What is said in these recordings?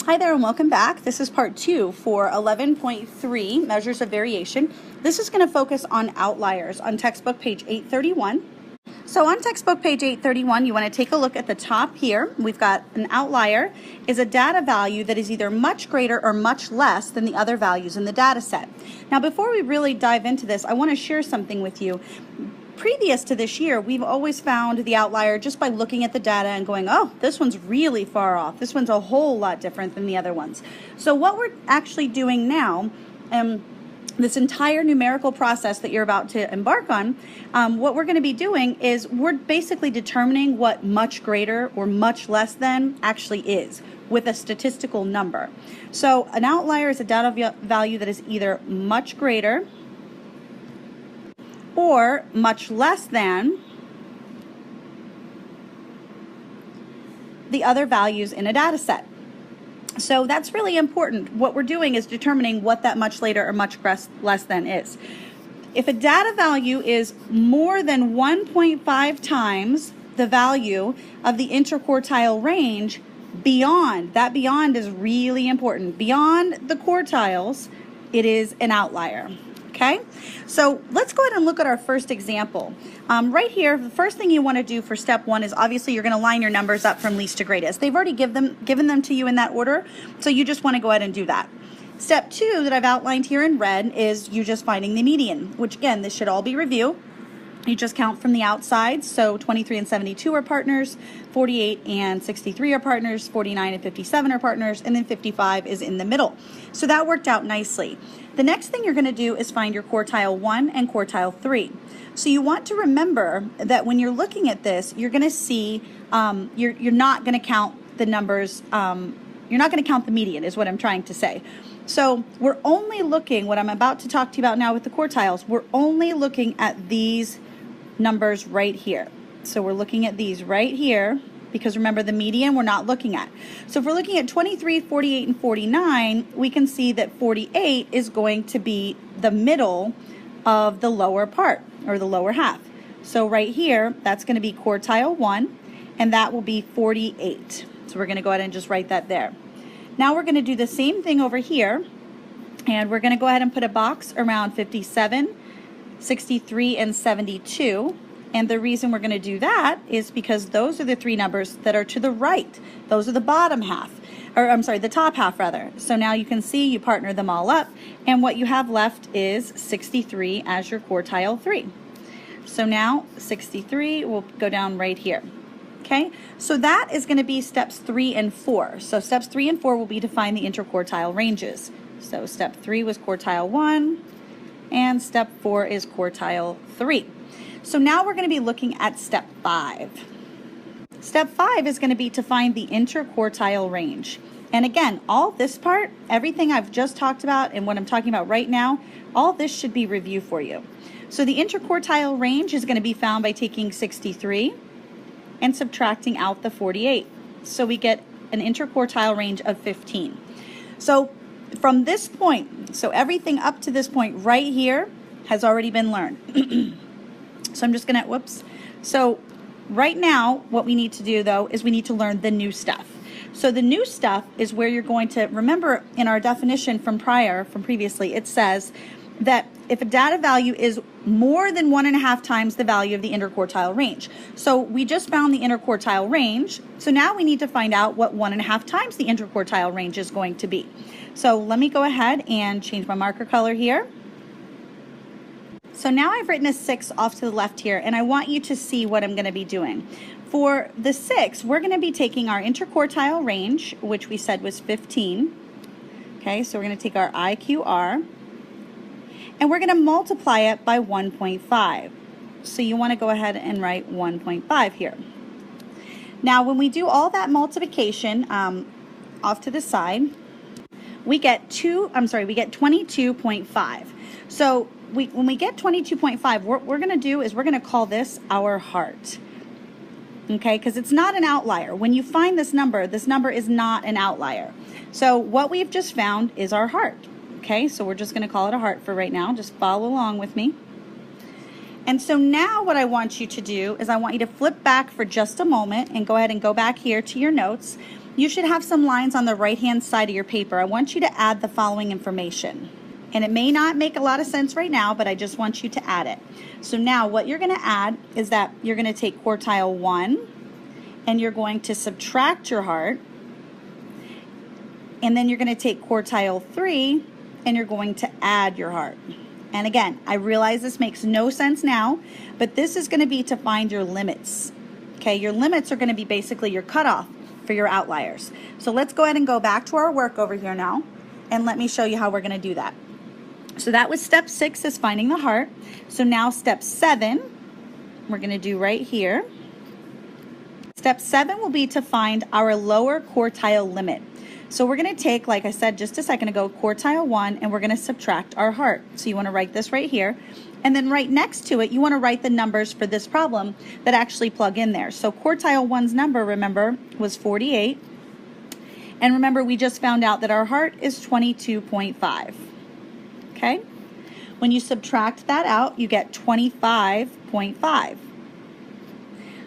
Hi there and welcome back. This is part 2 for 11.3 measures of variation. This is going to focus on outliers on textbook page 831. So on textbook page 831, you want to take a look at the top here. We've got an outlier is a data value that is either much greater or much less than the other values in the data set. Now before we really dive into this, I want to share something with you. Previous to this year, we've always found the outlier just by looking at the data and going, oh, this one's really far off. This one's a whole lot different than the other ones. So what we're actually doing now, this entire numerical process that you're about to embark on, what we're going to be doing is we're basically determining what much greater or much less than actually is with a statistical number. So an outlier is a data value that is either much greater or much less than the other values in a data set. So that's really important. What we're doing is determining what that much later or much less than is. If a data value is more than 1.5 times the value of the interquartile range, beyond is really important. Beyond the quartiles, it is an outlier. Okay, so let's go ahead and look at our first example. Right here, the first thing you want to do for step 1 is obviously you're going to line your numbers up from least to greatest. They've already given them to you in that order, so you just want to go ahead and do that. Step 2 that I've outlined here in red is you just finding the median, which again, this should all be review. You just count from the outside, so 23 and 72 are partners, 48 and 63 are partners, 49 and 57 are partners, and then 55 is in the middle. So that worked out nicely. The next thing you're going to do is find your quartile 1 and quartile 3. So you want to remember that when you're looking at this, you're going to see, you're not going to count the numbers, you're not going to count the median is what I'm trying to say. So we're only looking, what I'm about to talk to you about now with the quartiles, we're only looking at these numbers right here. So we're looking at these right here because remember the median we're not looking at. So if we're looking at 23, 48, and 49, we can see that 48 is going to be the middle of the lower part or the lower half. So right here, that's going to be quartile 1 and that will be 48. So we're going to go ahead and just write that there. Now we're going to do the same thing over here and we're going to go ahead and put a box around 57, 63, and 72. And the reason we're going to do that is because those are the three numbers that are to the right. Those are the bottom half, or I'm sorry, the top half rather. So now you can see you partner them all up and what you have left is 63 as your quartile 3. So now 63 will go down right here. Okay, so that is going to be steps 3 and 4. So steps 3 and 4 will be to find the interquartile ranges. So step 3 was quartile 1 and step 4 is quartile 3. So now we're going to be looking at step 5. Step 5 is going to be to find the interquartile range. And again, all this part, everything I've just talked about and what I'm talking about right now, all this should be review for you. So the interquartile range is going to be found by taking 63 and subtracting out the 48. So we get an interquartile range of 15. So from this point, so everything up to this point right here has already been learned. So I'm just gonna, whoops. So right now, what we need to do though, is we need to learn the new stuff. So the new stuff is where you're going to, remember in our definition from previously, it says that if a data value is more than 1.5 times the value of the interquartile range. So we just found the interquartile range. So now we need to find out what 1.5 times the interquartile range is going to be. So let me go ahead and change my marker color here. So now I've written a 6 off to the left here, and I want you to see what I'm going to be doing. For the 6, we're going to be taking our interquartile range, which we said was 15. Okay, so we're going to take our IQR, and we're going to multiply it by 1.5. So you want to go ahead and write 1.5 here. Now, when we do all that multiplication off to the side, we get 22.5. So when we get 22.5, what we're going to do is we're going to call this our heart. Okay, because it's not an outlier. When you find this number is not an outlier. So what we've just found is our heart. Okay, so we're just going to call it a heart for right now. Just follow along with me. And so now what I want you to do is I want you to flip back for just a moment and go ahead and go back here to your notes. you should have some lines on the right-hand side of your paper. I want you to add the following information. And it may not make a lot of sense right now, but I just want you to add it. So now what you're going to add is that you're going to take quartile 1 and you're going to subtract your heart. And then you're going to take quartile 3 and you're going to add your heart. And again, I realize this makes no sense now, but this is going to be to find your limits. Okay, your limits are going to be basically your cutoff for your outliers. So let's go ahead and go back to our work over here now, and let me show you how we're going to do that. So that was step 6, is finding the heart. So now step 7, we're going to do right here. Step 7 will be to find our lower quartile limit. So we're going to take, like I said just a second ago, quartile 1, and we're going to subtract our heart. So you want to write this right here. And then right next to it, you want to write the numbers for this problem that actually plug in there. So quartile 1's number, remember, was 48. And remember, we just found out that our heart is 22.5. Okay? When you subtract that out, you get 25.5.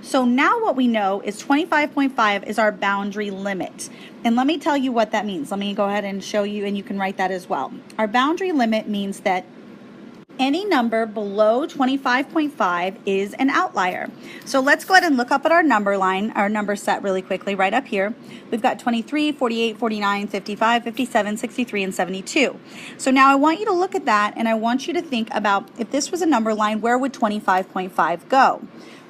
So now what we know is 25.5 is our boundary limit. And let me tell you what that means. Let me go ahead and show you, and you can write that as well. Our boundary limit means that any number below 25.5 is an outlier. So let's go ahead and look up at our number line, our number set really quickly right up here. We've got 23, 48, 49, 55, 57, 63, and 72. So now I want you to look at that, and I want you to think about, if this was a number line, where would 25.5 go?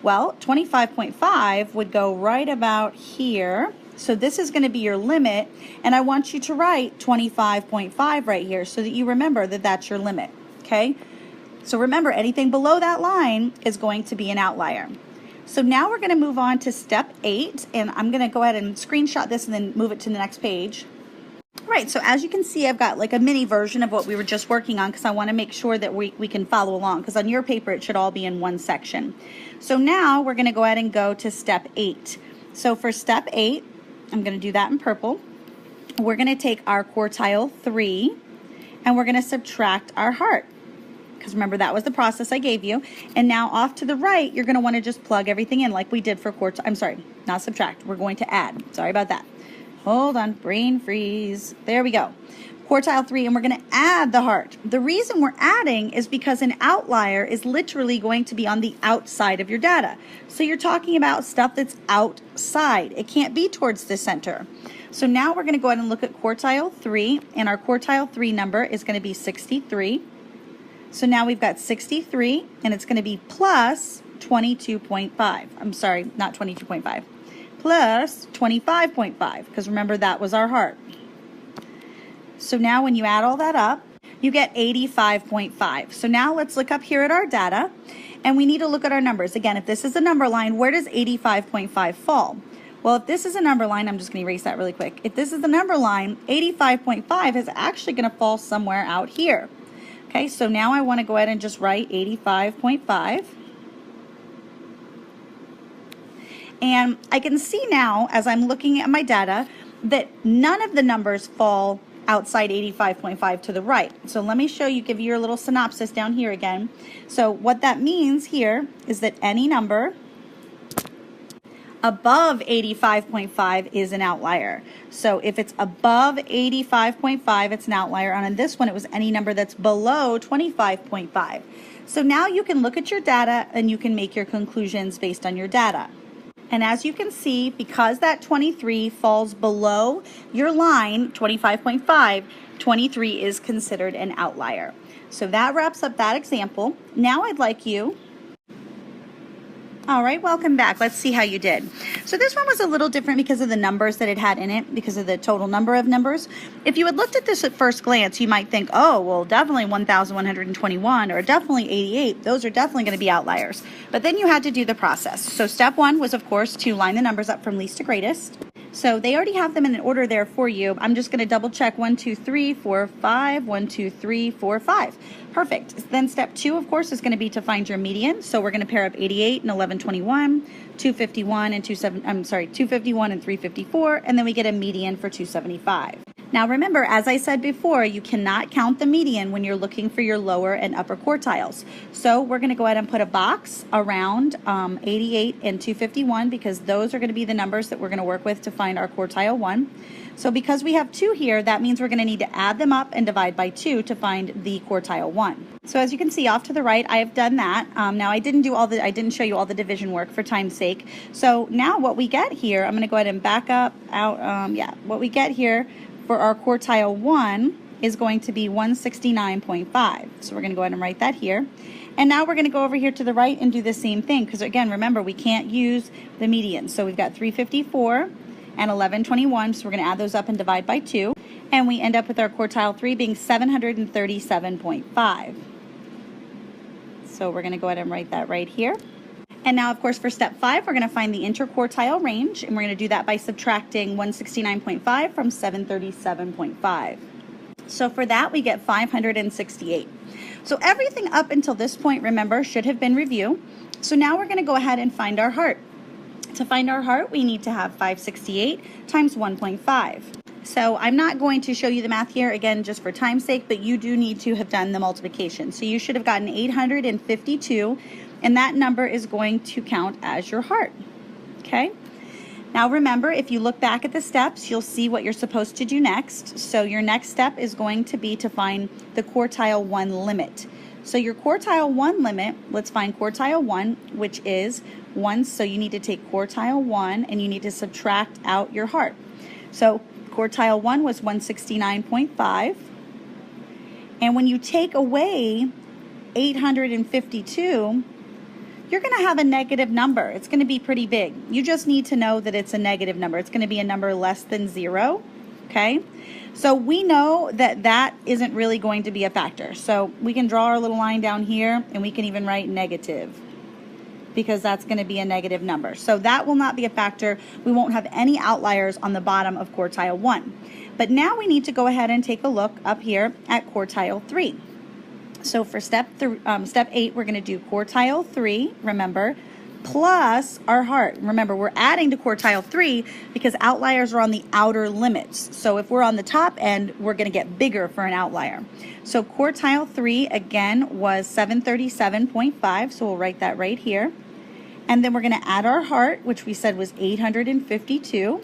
Well, 25.5 would go right about here. So this is going to be your limit, and I want you to write 25.5 right here so that you remember that that's your limit, okay? So remember, anything below that line is going to be an outlier. So now we're going to move on to step 8, and I'm going to go ahead and screenshot this and then move it to the next page. Right, so as you can see, I've got like a mini version of what we were just working on because I want to make sure that we can follow along, because on your paper it should all be in one section. So now we're going to go ahead and go to step 8. So for step 8, I'm going to do that in purple. We're going to take our quartile 3 and we're going to subtract our heart. Because remember, that was the process I gave you. And now off to the right, you're going to want to just plug everything in like we did for quartile. I'm sorry, not subtract. We're going to add. Sorry about that. Hold on, brain freeze. There we go. Quartile 3, and we're going to add the heart. The reason we're adding is because an outlier is literally going to be on the outside of your data. So you're talking about stuff that's outside. It can't be towards the center. So now we're going to go ahead and look at quartile 3, and our quartile 3 number is going to be 63. So now we've got 63, and it's going to be plus 22.5. I'm sorry, not 22.5. Plus 25.5, because remember, that was our heart. So now when you add all that up, you get 85.5. So now let's look up here at our data, and we need to look at our numbers. Again, if this is a number line, where does 85.5 fall? Well, if this is a number line, I'm just going to erase that really quick. If this is the number line, 85.5 is actually going to fall somewhere out here. Okay, so now I want to go ahead and just write 85.5. And I can see now, as I'm looking at my data, that none of the numbers fall outside 85.5 to the right. So let me show you, give you your little synopsis down here again. So what that means here is that any number above 85.5 is an outlier. So if it's above 85.5, it's an outlier. And on this one, it was any number that's below 25.5. So now you can look at your data and you can make your conclusions based on your data. And as you can see, because that 23 falls below your line, 25.5, 23 is considered an outlier. So that wraps up that example. Now I'd like you... All right, welcome back. Let's see how you did. So this one was a little different because of the numbers that it had in it, because of the total number of numbers. If you had looked at this at first glance, you might think, oh, well, definitely 1,121 or definitely 88. Those are definitely going to be outliers. But then you had to do the process. So step 1 was, of course, to line the numbers up from least to greatest. So they already have them in an order there for you. I'm just going to double check 1, 2, 3, 4, 5, 1, 2, 3, 4, 5. Perfect. Then step 2, of course, is going to be to find your median. So we're going to pair up 88 and 1121, 251 and 251 and 354, and then we get a median for 275. Now remember, as I said before, you cannot count the median when you're looking for your lower and upper quartiles. So we're going to go ahead and put a box around 88 and 251 because those are going to be the numbers that we're going to work with to find our quartile 1. So because we have 2 here, that means we're going to need to add them up and divide by 2 to find the quartile 1. So as you can see off to the right, I have done that. Now I didn't show you all the division work for time's sake. So now what we get here, I'm going to go ahead and back up out. What we get here for our quartile 1 is going to be 169.5. So we're going to go ahead and write that here. And now we're going to go over here to the right and do the same thing because again, remember, we can't use the median. So we've got 354 and 1121. So we're going to add those up and divide by 2. And we end up with our quartile 3 being 737.5. So we're going to go ahead and write that right here. And now, of course, for step 5, we're going to find the interquartile range, and we're going to do that by subtracting 169.5 from 737.5. So for that, we get 568. So everything up until this point, remember, should have been review. So now we're going to go ahead and find our heart. To find our heart, we need to have 568 times 1.5. So I'm not going to show you the math here, again, just for time's sake, but you do need to have done the multiplication. So you should have gotten 852. And that number is going to count as your heart, okay? Now remember, if you look back at the steps, you'll see what you're supposed to do next. So your next step is going to be to find the quartile 1 limit. So your quartile 1 limit, let's find quartile 1, which is 1. So you need to take quartile 1 and you need to subtract out your heart. So quartile 1 was 169.5. And when you take away 852, you're going to have a negative number. It's going to be pretty big. You just need to know that it's a negative number. It's going to be a number less than 0, okay? So we know that that isn't really going to be a factor. So we can draw our little line down here, and we can even write negative because that's going to be a negative number. So that will not be a factor. We won't have any outliers on the bottom of quartile 1. But now we need to go ahead and take a look up here at quartile 3. So for step 8, we're going to do quartile 3, remember, plus our heart. Remember, we're adding to quartile 3 because outliers are on the outer limits. So if we're on the top end, we're going to get bigger for an outlier. So quartile 3, again, was 737.5, so we'll write that right here. And then we're going to add our heart, which we said was 852.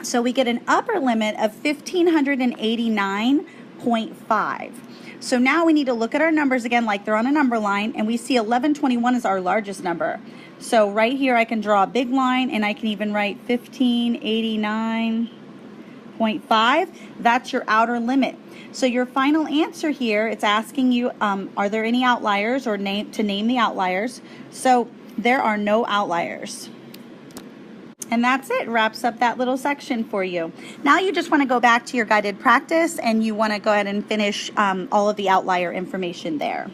So we get an upper limit of 1,589.5. So now we need to look at our numbers again like they're on a number line, and we see 1121 is our largest number. So right here I can draw a big line, and I can even write 1589.5. That's your outer limit. So your final answer here, it's asking you, are there any outliers, or name the outliers. So there are no outliers. And that's it, wraps up that little section for you. Now you just want to go back to your guided practice and you want to go ahead and finish all of the outlier information there.